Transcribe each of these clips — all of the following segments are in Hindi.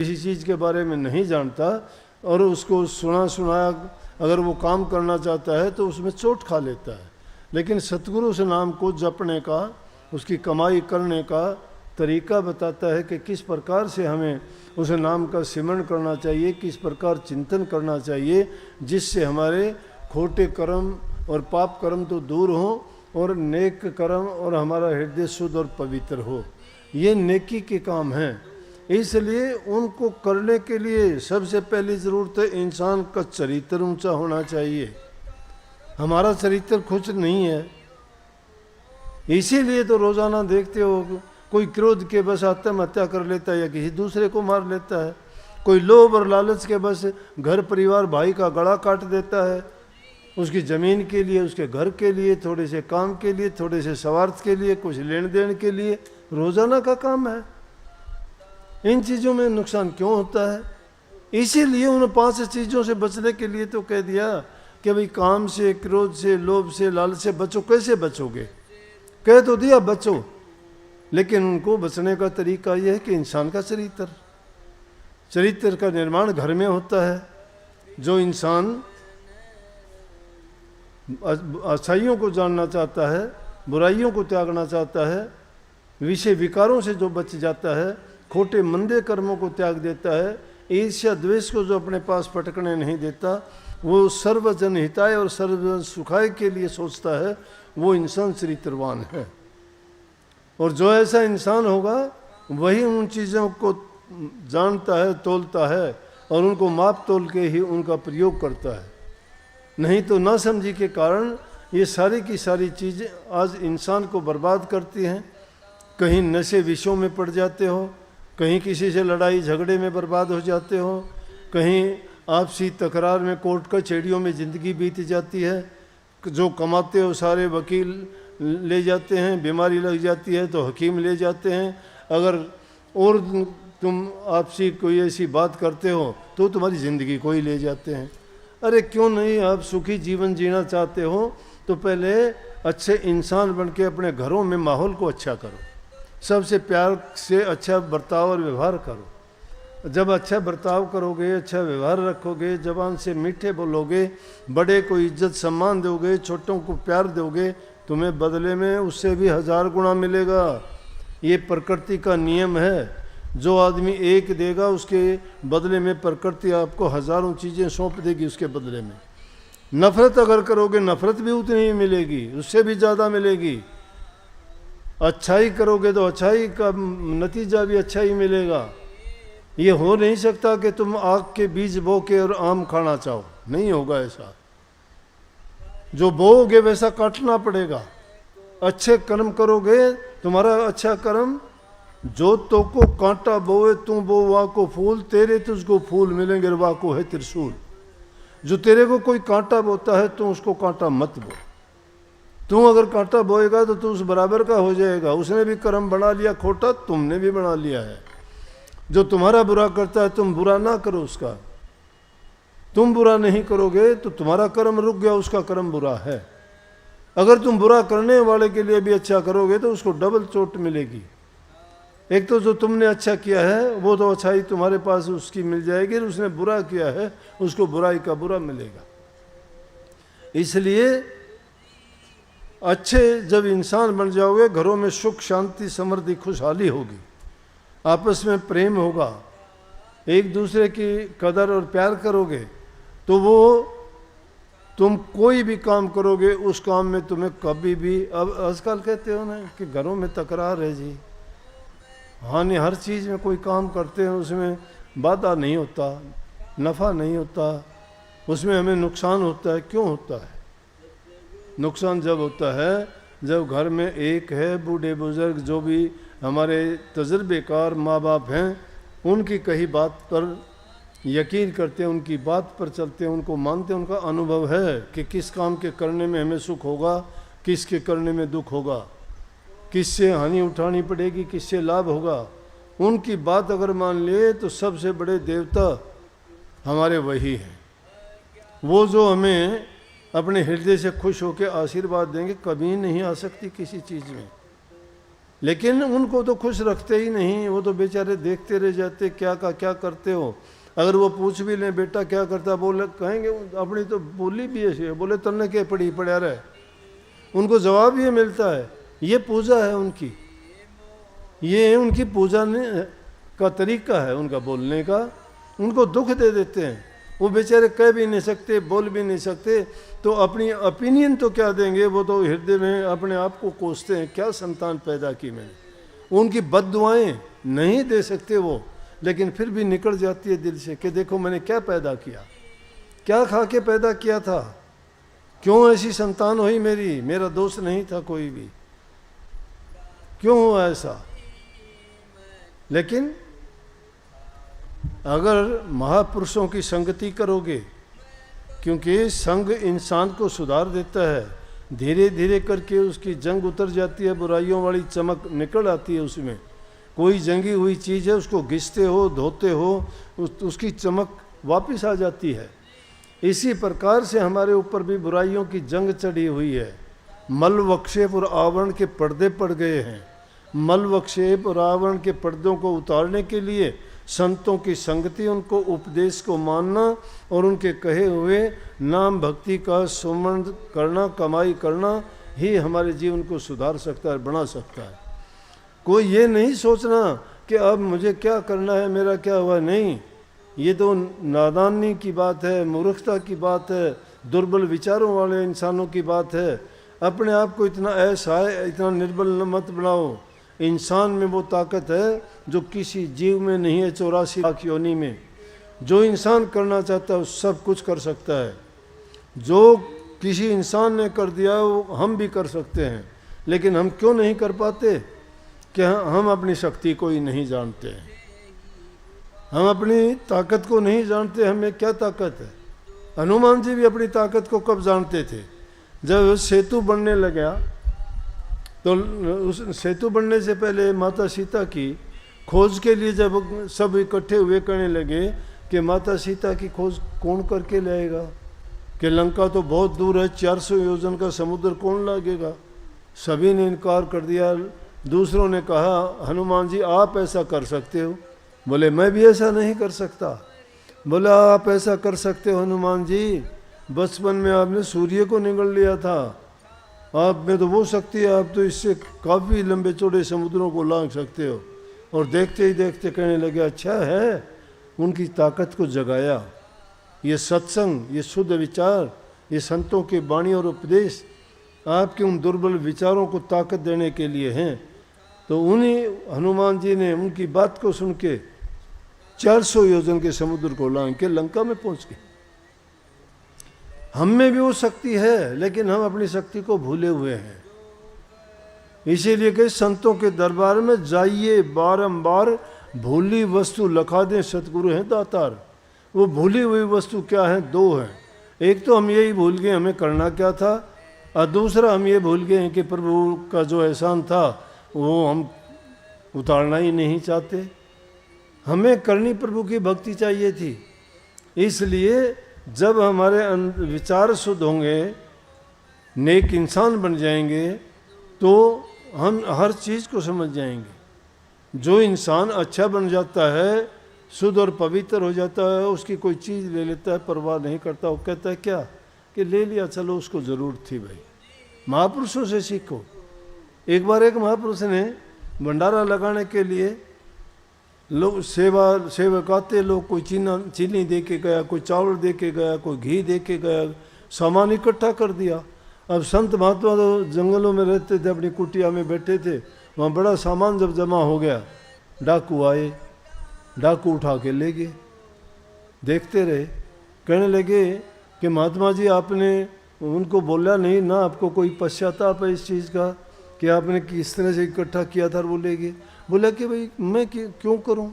किसी चीज़ के बारे में नहीं जानता और उसको सुनाया अगर वो काम करना चाहता है तो उसमें चोट खा लेता है। लेकिन सतगुरु उस नाम को जपने का, उसकी कमाई करने का तरीका बताता है कि किस प्रकार से हमें उस नाम का सिमरण करना चाहिए, किस प्रकार चिंतन करना चाहिए, जिससे हमारे खोटे कर्म और पाप कर्म तो दूर हों और नेक कर्म और हमारा हृदय शुद्ध और पवित्र हो। ये नेकी के काम हैं। इसलिए उनको करने के लिए सबसे पहली ज़रूरत है इंसान का चरित्र ऊंचा होना चाहिए। हमारा चरित्र कुछ नहीं है, इसीलिए तो रोज़ाना देखते हो कोई क्रोध के बस आत्महत्या कर लेता है या किसी दूसरे को मार लेता है, कोई लोभ और लालच के बस घर परिवार भाई का गला काट देता है, उसकी ज़मीन के लिए, उसके घर के लिए, थोड़े से काम के लिए, थोड़े से स्वार्थ के लिए, कुछ लेन देन के लिए। रोज़ाना का काम है। इन चीज़ों में नुकसान क्यों होता है? इसीलिए उन 5 चीज़ों से बचने के लिए तो कह दिया कि भाई काम से, क्रोध से, लोभ से, लालच से बचो। कैसे बचोगे? कह तो दिया बचो, लेकिन उनको बचने का तरीका यह है कि इंसान का चरित्र का निर्माण घर में होता है। जो इंसान अच्छाइयों को जानना चाहता है, बुराइयों को त्यागना चाहता है, विषय विकारों से जो बच जाता है, खोटे मंदे कर्मों को त्याग देता है, ईर्ष्या द्वेष को जो अपने पास पटकने नहीं देता, वो सर्वजन हिताय और सर्वजन सुखाय के लिए सोचता है, वो इंसान चरित्रवान है। और जो ऐसा इंसान होगा वही उन चीज़ों को जानता है, तोलता है और उनको माप तोल के ही उनका प्रयोग करता है। नहीं तो ना समझी के कारण ये सारी की सारी चीज़ें आज इंसान को बर्बाद करती हैं। कहीं नशे विषयों में पड़ जाते हो, कहीं किसी से लड़ाई झगड़े में बर्बाद हो जाते हो, कहीं आपसी तकरार में कोर्ट कचहरियों में ज़िंदगी बीत जाती है। जो कमाते हो सारे वकील ले जाते हैं, बीमारी लग जाती है तो हकीम ले जाते हैं। अगर और तुम आपसी कोई ऐसी बात करते हो तो तुम्हारी ज़िंदगी को ही ले जाते हैं। अरे क्यों नहीं? आप सुखी जीवन जीना चाहते हो तो पहले अच्छे इंसान बन के अपने घरों में माहौल को अच्छा करो, सबसे प्यार से अच्छा बर्ताव और व्यवहार करो। जब अच्छा बर्ताव करोगे, अच्छा व्यवहार रखोगे, जबान से मीठे बोलोगे, बड़े को इज्जत सम्मान दोगे, छोटों को प्यार दोगे, तुम्हें बदले में उससे भी 1000 गुना मिलेगा। ये प्रकृति का नियम है। जो आदमी एक देगा उसके बदले में प्रकृति आपको हज़ारों चीज़ें सौंप देगी उसके बदले में। नफ़रत अगर करोगे नफ़रत भी उतनी ही मिलेगी, उससे भी ज़्यादा मिलेगी। अच्छाई करोगे तो अच्छाई का नतीजा भी अच्छा ही मिलेगा। ये हो नहीं सकता कि तुम आग के बीज बो के और आम खाना चाहो, नहीं होगा ऐसा। जो बोओगे वैसा काटना पड़ेगा। अच्छे कर्म करोगे, तुम्हारा अच्छा कर्म, जो तो को कांटा बोए तू बो वा को फूल, तेरे तुझको फूल मिलेंगे वा को है त्रिशूल। जो तेरे को कोई कांटा बोता है तो उसको कांटा मत बो। तू अगर कांटा बोएगा तो तू उस बराबर का हो जाएगा। उसने भी कर्म बना लिया खोटा, तुमने भी बना लिया है। जो तुम्हारा बुरा करता है तुम बुरा ना करो उसका। तुम बुरा नहीं करोगे तो तुम्हारा कर्म रुक गया, उसका कर्म बुरा है। अगर तुम बुरा करने वाले के लिए भी अच्छा करोगे तो उसको डबल चोट मिलेगी। एक तो जो तुमने अच्छा किया है वो तो अच्छाई तुम्हारे पास उसकी मिल जाएगी, और उसने बुरा किया है उसको बुराई का बुरा मिलेगा। इसलिए अच्छे जब इंसान बन जाओगे, घरों में सुख शांति समृद्धि खुशहाली होगी, आपस में प्रेम होगा, एक दूसरे की कदर और प्यार करोगे तो वो तुम कोई भी काम करोगे उस काम में तुम्हें कभी भी, अब आजकल कहते हो ना कि घरों में तकरार है जी। हाँ नहीं, हर चीज़ में कोई काम करते हैं उसमें वादा नहीं होता, नफ़ा नहीं होता, उसमें हमें नुकसान होता है। क्यों होता है? नुकसान जब होता है जब घर में एक है बूढ़े बुजुर्ग जो भी हमारे तजुर्बेकार माँ बाप हैं, उनकी कही बात पर यकीन करते हैं, उनकी बात पर चलते हैं, उनको मानते हैं। उनका अनुभव है कि किस काम के करने में हमें सुख होगा, किसके करने में दुख होगा, किससे हानि उठानी पड़ेगी, किससे लाभ होगा। उनकी बात अगर मान लिए तो सबसे बड़े देवता हमारे वही हैं। वो जो हमें अपने हृदय से खुश होकर आशीर्वाद देंगे, कभी नहीं आ सकती किसी चीज़ में। लेकिन उनको तो खुश रखते ही नहीं, वो तो बेचारे देखते रह जाते, क्या का क्या करते हो। अगर वो पूछ भी लें बेटा क्या करता, बोले कहेंगे अपनी तो बोली भी ऐसी है, बोले तन्ने के पड़ी पड़ा रहे, उनको जवाब ये मिलता है। ये पूजा है उनकी, ये उनकी पूजा का तरीका है उनका बोलने का। उनको दुख दे देते हैं, वो बेचारे कह भी नहीं सकते, बोल भी नहीं सकते, तो अपनी ओपिनियन तो क्या देंगे, वो तो हृदय में अपने आप को कोसते हैं, क्या संतान पैदा की मैंने। उनकी बद्दुआएं नहीं दे सकते वो, लेकिन फिर भी निकल जाती है दिल से कि देखो मैंने क्या पैदा किया, क्या खा के पैदा किया था, क्यों ऐसी संतान हुई मेरी, मेरा दोस्त नहीं था कोई भी, क्यों हुआ ऐसा। लेकिन अगर महापुरुषों की संगति करोगे, क्योंकि संग इंसान को सुधार देता है, धीरे धीरे करके उसकी जंग उतर जाती है, बुराइयों वाली चमक निकल आती है उसमें। कोई जंगी हुई चीज़ है, उसको घिसते हो धोते हो, उसकी चमक वापस आ जाती है। इसी प्रकार से हमारे ऊपर भी बुराइयों की जंग चढ़ी हुई है। मल वक्षेप और आवरण के पर्दे पड़ गए हैं। मल वक्षेप और आवरण के पर्दों को उतारने के लिए संतों की संगति, उनको उपदेश को मानना और उनके कहे हुए नाम भक्ति का सुमरण करना, कमाई करना ही हमारे जीवन को सुधार सकता है, बना सकता है। कोई ये नहीं सोचना कि अब मुझे क्या करना है, मेरा क्या हुआ, नहीं, ये तो नादानी की बात है, मूर्खता की बात है, दुर्बल विचारों वाले इंसानों की बात है। अपने आप को इतना ऐसा है, इतना निर्बल मत बनाओ। इंसान में वो ताकत है जो किसी जीव में नहीं है, 84 लाख योनि में। जो इंसान करना चाहता है वो सब कुछ कर सकता है। जो किसी इंसान ने कर दिया वो हम भी कर सकते हैं, लेकिन हम क्यों नहीं कर पाते कि हम अपनी शक्ति को ही नहीं जानते हैं, हम अपनी ताकत को नहीं जानते। हमें क्या ताकत है। हनुमान जी भी अपनी ताकत को कब जानते थे, जब सेतु बनने लगा। तो उस सेतु बनने से पहले माता सीता की खोज के लिए जब सब इकट्ठे हुए करने लगे कि माता सीता की खोज कौन करके लाएगा, कि लंका तो बहुत दूर है, 400 योजन का समुद्र कौन लागेगा। सभी ने इनकार कर दिया। दूसरों ने कहा हनुमान जी आप ऐसा कर सकते हो। बोले मैं भी ऐसा नहीं कर सकता। बोला आप ऐसा कर सकते हो हनुमान जी, बचपन में आपने सूर्य को निगल लिया था, आप में तो वो शक्ति है, आप तो इससे काफ़ी लंबे चौड़े समुद्रों को लांघ सकते हो। और देखते ही देखते कहने लगे अच्छा है। उनकी ताकत को जगाया। ये सत्संग, ये शुद्ध विचार, ये संतों की वाणी और उपदेश आपके उन दुर्बल विचारों को ताकत देने के लिए हैं। तो उन्हीं हनुमान जी ने उनकी बात को सुन के 400 योजन के समुद्र को लांघ के लंका में पहुंच गए। हम में भी वो शक्ति है, लेकिन हम अपनी शक्ति को भूले हुए हैं। इसीलिए कि संतों के दरबार में जाइए बारंबार, भूली वस्तु लखा दें सतगुरु हैं दातार। वो भूली हुई वस्तु क्या है, दो हैं। एक तो हम यही भूल गए हमें करना क्या था, और दूसरा हम ये भूल गए हैं कि प्रभु का जो एहसान था वो हम उतारना ही नहीं चाहते। हमें करनी प्रभु की भक्ति चाहिए थी। इसलिए जब हमारे विचार शुद्ध होंगे, नेक इंसान बन जाएंगे, तो हम हर चीज़ को समझ जाएंगे। जो इंसान अच्छा बन जाता है, शुद्ध और पवित्र हो जाता है, उसकी कोई चीज़ ले लेता है, परवाह नहीं करता। वो कहता है क्या कि ले लिया, चलो उसको ज़रूरत थी। भाई महापुरुषों से सीखो। एक बार एक महापुरुष ने भंडारा लगाने के लिए लोग सेवक आते, लोग कोई चीनी दे के गया, कोई चावल दे के गया, कोई घी दे के गया, सामान इकट्ठा कर दिया। अब संत महात्मा तो जंगलों में रहते थे, अपनी कुटिया में बैठे थे, वहाँ बड़ा सामान जब जमा हो गया, डाकू आए, डाकू उठा के ले गए। देखते रहे, कहने लगे कि महात्मा जी आपने उनको बोला नहीं ना, आपको कोई पश्चाताप है इस चीज़ का कि आपने किस तरह से इकट्ठा किया था और वो ले गए। बोला कि भाई मैं क्यों करूं,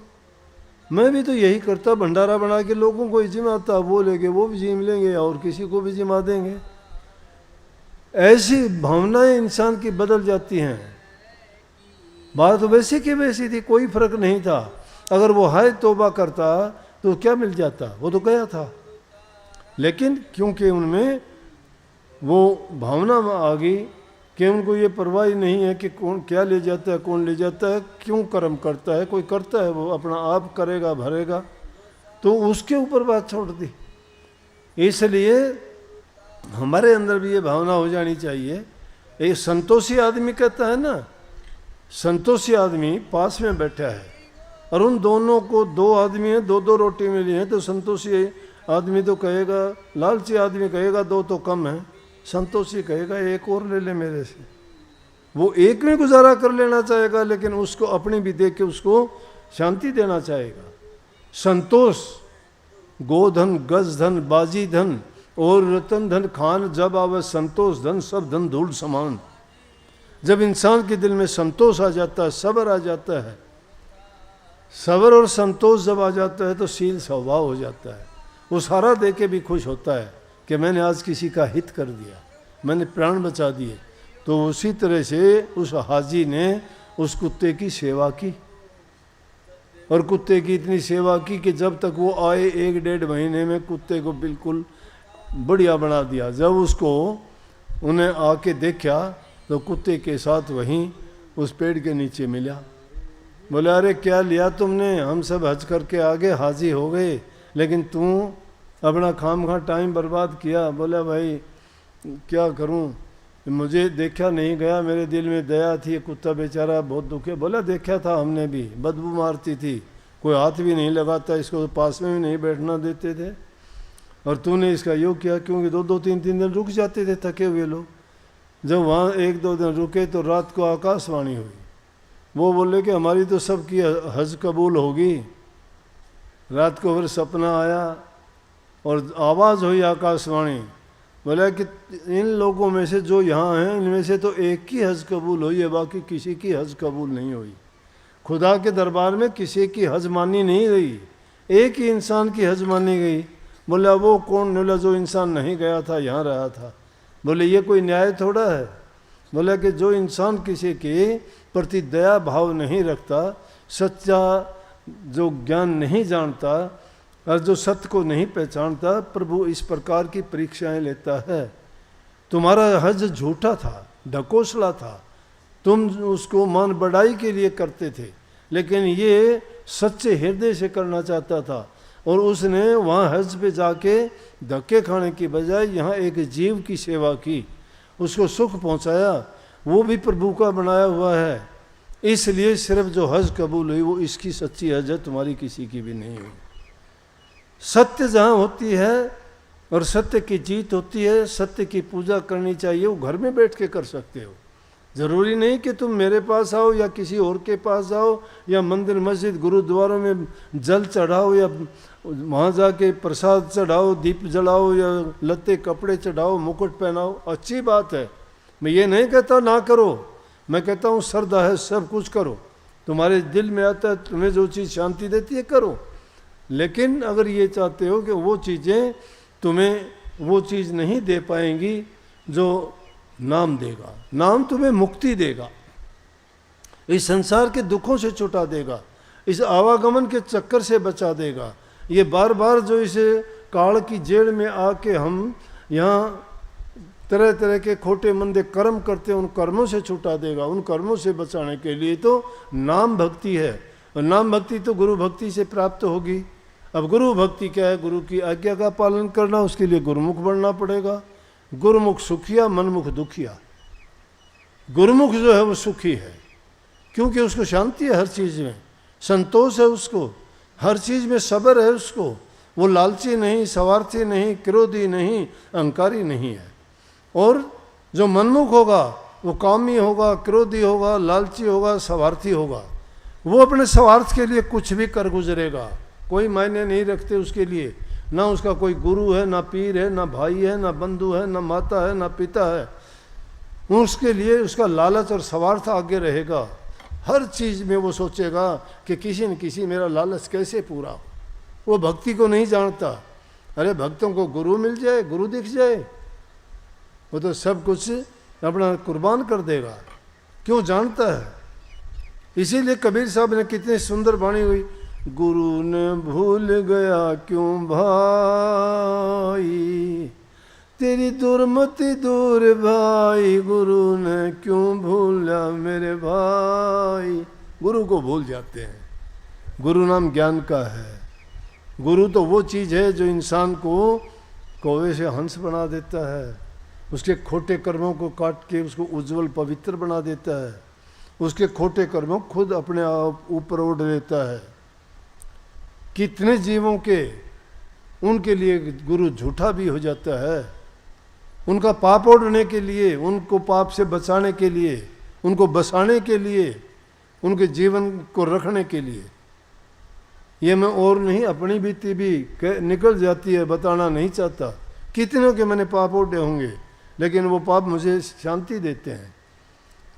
मैं भी तो यही करता, भंडारा बना के लोगों को ही जिमाता, वो लेंगे वो भी जिम लेंगे और किसी को भी जिमा देंगे। ऐसी भावनाएं इंसान की बदल जाती हैं। बात वैसी की वैसी थी, कोई फर्क नहीं था। अगर वो हाय तौबा करता तो क्या मिल जाता, वो तो गया था। लेकिन क्योंकि उनमें वो भावना आ गई कि उनको ये परवाह ही नहीं है कि कौन क्या ले जाता है, कौन ले जाता है, क्यों कर्म करता है। कोई करता है वो अपना आप करेगा भरेगा, तो उसके ऊपर बात छोड़ दी। इसलिए हमारे अंदर भी ये भावना हो जानी चाहिए। एक संतोषी आदमी कहता है ना, संतोषी आदमी पास में बैठा है और उन दोनों को, दो आदमी हैं, दो दो रोटी मिली है, तो संतोषी आदमी तो कहेगा, लालची आदमी कहेगा दो तो कम है, संतोषी कहेगा एक और ले ले मेरे से। वो एक में गुजारा कर लेना चाहेगा, लेकिन उसको अपनी भी देख के उसको शांति देना चाहेगा। संतोष गोधन, गज धन, बाजी धन और रतन धन खान, जब आवे संतोष धन सब धन धूल समान। जब इंसान के दिल में संतोष आ जाता है, सब्र आ जाता है, सब्र और संतोष जब आ जाता है तो शील स्वभाव हो जाता है। वो सारा दे के भी खुश होता है कि मैंने आज किसी का हित कर दिया, मैंने प्राण बचा दिए। तो उसी तरह से उस हाजी ने उस कुत्ते की सेवा की, और कुत्ते की इतनी सेवा की कि जब तक वो आए 1-1.5 महीने में कुत्ते को बिल्कुल बढ़िया बना दिया। जब उसको उन्हें आके देखा तो कुत्ते के साथ वहीं उस पेड़ के नीचे मिला। बोले अरे क्या लिया तुमने, हम सब हज करके आगे हाजी हो गए, लेकिन तू अपना खामखा टाइम बर्बाद किया। बोला भाई क्या करूं, मुझे देखा नहीं गया, मेरे दिल में दया थी, कुत्ता बेचारा बहुत दुखे। बोला देखा था हमने भी, बदबू मारती थी, कोई हाथ भी नहीं लगाता, इसको तो पास में भी नहीं बैठना देते थे, और तूने इसका योग किया। क्योंकि 2-2, 3-3 दिन रुक जाते थे थके हुए लोग। जब वहाँ 1-2 दिन रुके तो रात को आकाशवाणी हुई। वो बोले कि हमारी तो सबकी हज कबूल होगी। रात को फिर सपना आया और आवाज़ हुई आकाशवाणी, बोला कि इन लोगों में से जो यहाँ हैं इनमें से तो एक की हज कबूल हुई है, बाकी किसी की हज कबूल नहीं हुई। खुदा के दरबार में किसी की हज मानी नहीं गई, एक ही इंसान की हज मानी गई। बोला वो कौन? बोला जो इंसान नहीं गया था, यहाँ रहा था। बोले ये कोई न्याय थोड़ा है। बोला कि जो इंसान किसी के प्रति दया भाव नहीं रखता, सच्चा जो ज्ञान नहीं जानता और जो सत्य को नहीं पहचानता, प्रभु इस प्रकार की परीक्षाएं लेता है। तुम्हारा हज झूठा था, ढकोसला था, तुम उसको मान बढ़ाई के लिए करते थे, लेकिन ये सच्चे हृदय से करना चाहता था। और उसने वहाँ हज पे जाके धक्के खाने की बजाय यहाँ एक जीव की सेवा की, उसको सुख पहुँचाया, वो भी प्रभु का बनाया हुआ है। इसलिए सिर्फ जो हज कबूल हुई वो इसकी सच्ची हज है, तुम्हारी किसी की भी नहीं हुई। सत्य जहाँ होती है और सत्य की जीत होती है, सत्य की पूजा करनी चाहिए। वो घर में बैठ के कर सकते हो, ज़रूरी नहीं कि तुम मेरे पास आओ या किसी और के पास जाओ या मंदिर मस्जिद गुरुद्वारों में जल चढ़ाओ या वहाँ जाके प्रसाद चढ़ाओ, दीप जलाओ या लत्ते कपड़े चढ़ाओ, मुकुट पहनाओ। अच्छी बात है, मैं ये नहीं कहता ना करो, मैं कहता हूँ श्रद्धा है सब कुछ करो, तुम्हारे दिल में आता है, तुम्हें जो चीज़ शांति देती है करो। लेकिन अगर ये चाहते हो कि वो चीज़ें तुम्हें वो चीज़ नहीं दे पाएंगी जो नाम देगा, नाम तुम्हें मुक्ति देगा, इस संसार के दुखों से छुटा देगा, इस आवागमन के चक्कर से बचा देगा। ये बार बार जो इस काल की जेल में आके हम यहाँ तरह तरह के खोटे मंदे कर्म करते हैं, उन कर्मों से छुटा देगा। उन कर्मों से बचाने के लिए तो नाम भक्ति है, और नाम भक्ति तो गुरु भक्ति से प्राप्त होगी। अब गुरु भक्ति क्या है? गुरु की आज्ञा का पालन करना, उसके लिए गुरुमुख बनना पड़ेगा। गुरुमुख सुखिया, मनमुख दुखिया। गुरुमुख जो है वो सुखी है, क्योंकि उसको शांति है, हर चीज़ में संतोष है, उसको हर चीज़ में सब्र है उसको। वो लालची नहीं, स्वार्थी नहीं, क्रोधी नहीं, अहंकारी नहीं है। और जो मनमुख होगा वो कामी होगा, क्रोधी होगा, लालची होगा, स्वार्थी होगा। वो अपने स्वार्थ के लिए कुछ भी कर गुजरेगा, कोई मायने नहीं रखते उसके लिए। ना उसका कोई गुरु है, ना पीर है, ना भाई है, ना बंधु है, ना माता है, ना पिता है। उसके लिए उसका लालच और स्वार्थ आगे रहेगा। हर चीज़ में वो सोचेगा कि किसी न किसी मेरा लालच कैसे पूरा हो। वो भक्ति को नहीं जानता। अरे भक्तों को गुरु मिल जाए, गुरु दिख जाए, वो तो सब कुछ अपना कुर्बान कर देगा। क्यों? जानता है। इसीलिए कबीर साहब ने कितनी सुंदर वाणी हुई, गुरु ने भूल गया क्यों भाई, तेरी दुर्मति दूर भाई, गुरु ने क्यों भूला मेरे भाई। गुरु को भूल जाते हैं। गुरु नाम ज्ञान का है। गुरु तो वो चीज़ है जो इंसान को कौवे से हंस बना देता है, उसके खोटे कर्मों को काट के उसको उज्जवल पवित्र बना देता है, उसके खोटे कर्मों खुद अपने आप ऊपर उड़ लेता है। कितने जीवों के उनके लिए गुरु झूठा भी हो जाता है, उनका पाप ओढ़ने के लिए, उनको पाप से बचाने के लिए, उनको बसाने के लिए, उनके जीवन को रखने के लिए। ये मैं और नहीं, अपनी बीती भी निकल जाती है, बताना नहीं चाहता। कितनों के मैंने पाप ओढ़े होंगे, लेकिन वो पाप मुझे शांति देते हैं।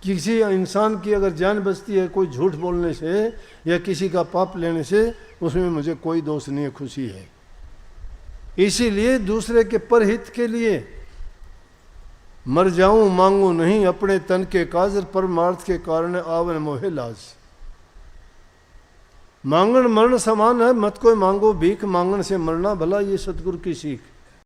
किसी इंसान की अगर जान बचती है कोई झूठ बोलने से या किसी का पाप लेने से, उसमें मुझे कोई दोष नहीं है, खुशी है। इसीलिए दूसरे के परहित के लिए मर जाऊं मांगू नहीं, अपने तन के काजर परमार्थ के कारण आवन मोहे लाज। मांगन मरण समान है, मत कोई मांगो भीख, मांगन से मरना भला, ये सतगुरु की सीख।